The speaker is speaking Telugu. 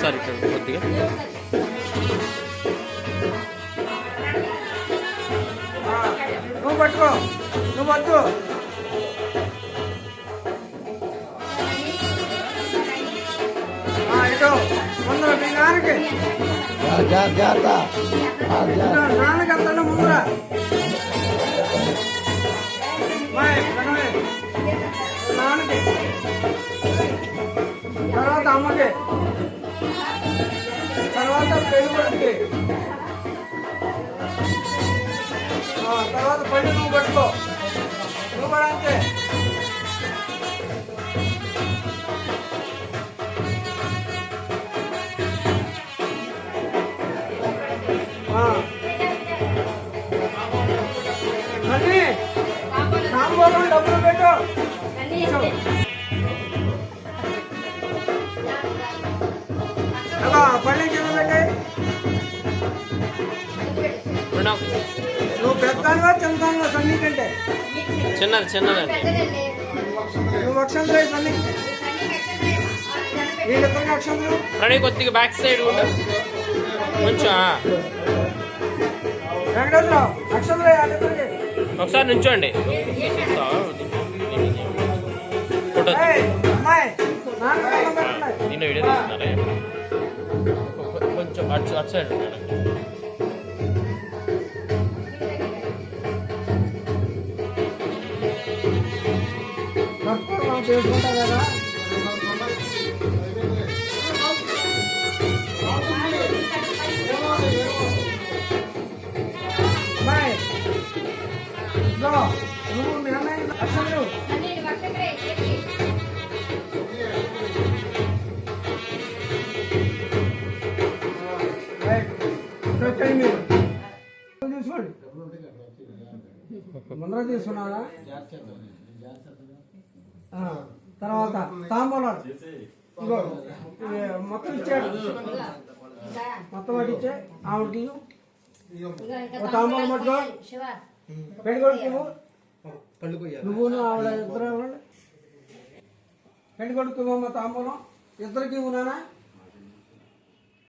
ఒకసారి కొద్దిగా నువ్వు పట్టుకో, నువ్వు వద్దు. ఇటు ముందర మీ నాన్నకి నాన్నకి అంతా ముందర నాన్నకి, తర్వాత అమ్మకి, తర్వాత పెళ్ళికి, తర్వాత పళ్ళు నువ్వు పట్టుకో. నువ్వు కూడా అంతే. నామగోళం డబ్బులు పెట్టు. అలా పళ్ళు కింద పెట్టాయి. నువ్వు పెద్దగా చిన్నదానిగా సన్నీ కంటే చిన్నదండి. నువ్వు అక్షంతలు అయి సన్నీ, వీళ్ళిద్దరికి అక్షంతలు. రెడీ, కొద్దిగా బ్యాక్ సైడ్ కొంచెం వెంకటేశ్వరరావు అక్షంతలు అయ్యి ఒకసారి నుంచోండి. ఫోటో నిన్న వీడియో తీస్తున్నారా? కొంచెం అటు సైడ్ చేసుకుంటా కదా. నువ్వు మీ అన్నయ్య అసలు తీసుకోండి. ముందర తీసుకున్నారా? తర్వాత తాంబూలాలు మొత్తం ఇచ్చాడు. మొత్తం వాటి ఇచ్చే ఆవిడకి తాంబూలం పట్టుకో. పెళ్ళికొడుకు నువ్వు ఆవిడ ఇద్దరు. పెళ్ళికొడుకు తాంబూలం ఇద్దరికి ఉన్నానా?